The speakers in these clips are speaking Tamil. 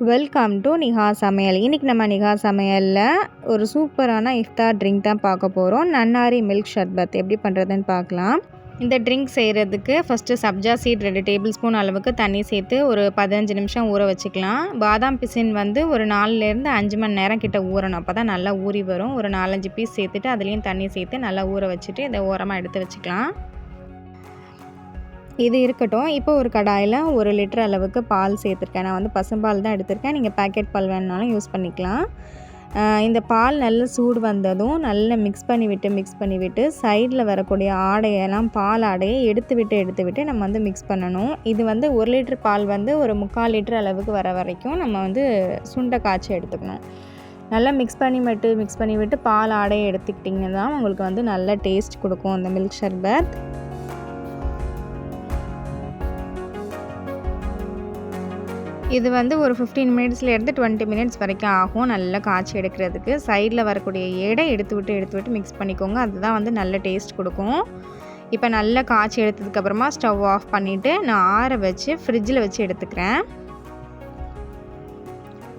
வெல்கம் டு நிஹா சமையல். இன்றைக்கி நம்ம நிஹா சமையலில் ஒரு சூப்பரான இஃப்தார் ட்ரிங்க் தான் பார்க்க போகிறோம். நன்னாரி மில்க் ஷர்பத் எப்படி பண்ணுறதுன்னு பார்க்கலாம். இந்த ட்ரிங்க் செய்கிறதுக்கு first sabja seed 2 tablespoon அளவுக்கு தண்ணி சேர்த்து ஒரு 15 நிமிஷம் ஊற வச்சுக்கலாம். பாதாம் பிசின் வந்து ஒரு 4லேருந்து 5 மணி நேரம் கிட்ட ஊறணும். அப்போ தான் நல்லா ஊறி வரும். ஒரு 4-5 பீஸ் சேர்த்துட்டு அதுலேயும் தண்ணி சேர்த்து நல்லா ஊற வச்சுட்டு இதை ஓரமாக எடுத்து வச்சுக்கலாம். இது இருக்கட்டும். இப்போ ஒரு கடாயில் 1 லிட்டர் அளவுக்கு பால் சேர்த்துருக்கேன். நான் வந்து பசும்பால் தான் எடுத்திருக்கேன். நீங்கள் பேக்கெட் பால் வேணுனாலும் யூஸ் பண்ணிக்கலாம். இந்த பால் நல்லா சூடு வந்ததும் நல்லா மிக்ஸ் பண்ணி விட்டு சைடில் வரக்கூடிய ஆடையெல்லாம் பால் ஆடையை எடுத்து விட்டு நம்ம வந்து மிக்ஸ் பண்ணணும். இது வந்து 1 லிட்டர் பால் வந்து ஒரு 3/4 லிட்டர் அளவுக்கு வர வரைக்கும் நம்ம வந்து சுண்டை காய்ச்சி எடுத்துக்கணும். நல்லா மிக்ஸ் பண்ணி விட்டு பால் ஆடையை எடுத்துக்கிட்டிங்கன்னா தான் உங்களுக்கு வந்து நல்ல டேஸ்ட் கொடுக்கும் அந்த மில்க் ஷர்பத். இது வந்து ஒரு 15 மினிட்ஸ்லேருந்து 20 மினிட்ஸ் வரைக்கும் ஆகும் நல்லா காய்ச்சி எடுக்கிறதுக்கு. சைடில் வரக்கூடிய எடை எடுத்து விட்டு மிக்ஸ் பண்ணிக்கோங்க. அதுதான் வந்து நல்ல டேஸ்ட் கொடுக்கும். இப்போ நல்லா காய்ச்சி எடுத்ததுக்கப்புறமா ஸ்டவ் ஆஃப் பண்ணிவிட்டு நான் ஆற வச்சு ஃப்ரிட்ஜில் வச்சு எடுத்துக்கிறேன்.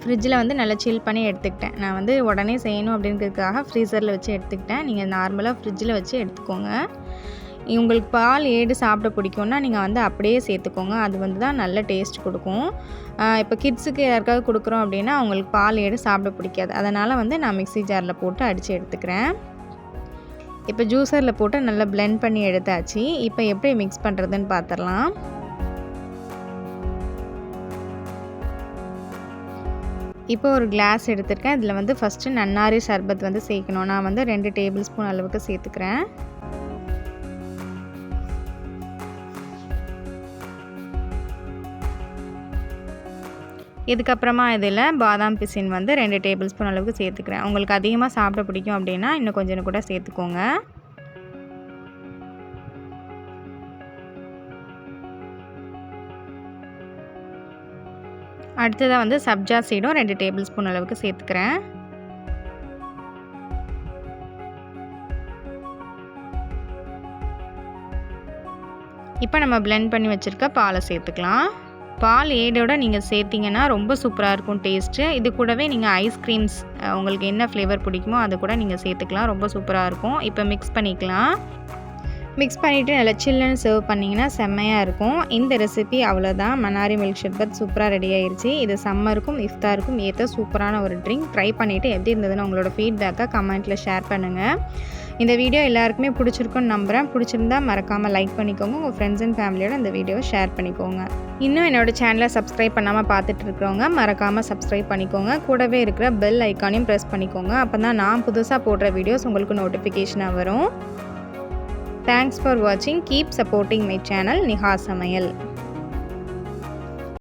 ஃப்ரிட்ஜில் வந்து நல்லா சில் பண்ணி எடுத்துக்கிட்டேன். நான் வந்து உடனே செய்யணும் அப்படிங்கிறதுக்காக ஃப்ரீசரில் வச்சு எடுத்துக்கிட்டேன். நீங்கள் நார்மலாக ஃப்ரிட்ஜில் வச்சு எடுத்துக்கோங்க. உங்களுக்கு பால் ஏடு சாப்பிட பிடிக்கும்னா நீங்கள் வந்து அப்படியே சேர்த்துக்கோங்க. அது வந்து தான் நல்ல டேஸ்ட் கொடுக்கும். இப்போ கிட்ஸுக்கு யாருக்காவது கொடுக்குறோம் அப்படின்னா அவங்களுக்கு பால் ஏடு சாப்பிட பிடிக்காது. அதனால் வந்து நான் மிக்ஸி ஜாரில் போட்டு அடித்து எடுத்துக்கிறேன். இப்போ ஜூஸரில் போட்டு நல்லா பிளெண்ட் பண்ணி எடுத்தாச்சு. இப்போ எப்படி மிக்ஸ் பண்ணுறதுன்னு பார்த்துடலாம். இப்போ ஒரு கிளாஸ் எடுத்துருக்கேன். இதில் வந்து ஃபஸ்ட்டு நன்னாரி சர்பத் வந்து சேர்க்கணும். நான் வந்து 2 டேபிள் ஸ்பூன் அளவுக்கு சேர்த்துக்கிறேன். இதுக்கப்புறமா இதில் பாதாம் பிசின் வந்து 2 டேபிள் ஸ்பூன் அளவுக்கு சேர்த்துக்கிறேன். உங்களுக்கு அதிகமாக சாப்பிட பிடிக்கும் அப்படின்னா இன்னும் கொஞ்சம் கூட சேர்த்துக்கோங்க. அடுத்ததாக வந்து சப்ஜா சீடும் 2 டேபிள் ஸ்பூன் அளவுக்கு சேர்த்துக்கிறேன். இப்போ நம்ம பிளெண்ட் பண்ணி வச்சுருக்க பாலை சேர்த்துக்கலாம். பால் ஏடோட நீங்கள் சேர்த்திங்கன்னா ரொம்ப சூப்பராக இருக்கும் டேஸ்ட்டு. இது கூடவே நீங்கள் ஐஸ்கிரீம்ஸ் உங்களுக்கு என்ன ஃப்ளேவர் பிடிக்குமோ அது கூட நீங்கள் சேர்த்துக்கலாம். ரொம்ப சூப்பராக இருக்கும். இப்போ மிக்ஸ் பண்ணிக்கலாம். மிக்ஸ் பண்ணிவிட்டு நல்லா சில்லுன்னு சர்வ் பண்ணிங்கன்னா செம்மையாக இருக்கும். இந்த ரெசிபி அவ்வளோதான். மன்னாரி மில்க் ஷர்பத் சூப்பராக ரெடி ஆயிடுச்சு. இது சம்மருக்கும் இஃப்தாருக்கும் ஏற்ற சூப்பரான ஒரு ட்ரிங்க். ட்ரை பண்ணிவிட்டு எப்படி இருந்ததுன்னு உங்களோட ஃபீட்பேக்கை கமெண்ட்டில் ஷேர் பண்ணுங்கள். இந்த வீடியோ எல்லாருக்குமே பிடிச்சிருக்குன்னு நம்புகிறேன். பிடிச்சிருந்தா மறக்காமல் லைக் பண்ணிக்கோங்க. உங்கள் ஃப்ரெண்ட்ஸ் அண்ட் ஃபேமிலியோட இந்த வீடியோவை ஷேர் பண்ணிக்கோங்க. இன்னும் என்னோடய சேனலை சப்ஸ்கிரைப் பண்ணாமல் பார்த்துட்டு இருக்கிறவங்க மறக்காமல் சப்ஸ்கிரைப் பண்ணிக்கோங்க. கூடவே இருக்கிற பெல் ஐக்கானையும் ப்ரெஸ் பண்ணிக்கோங்க. அப்போ தான் நான் புதுசாக போடுற வீடியோஸ் உங்களுக்கு நோட்டிஃபிகேஷனாக வரும். தேங்க்ஸ் ஃபார் வாட்சிங். Keep supporting my channel Niha சமையல்.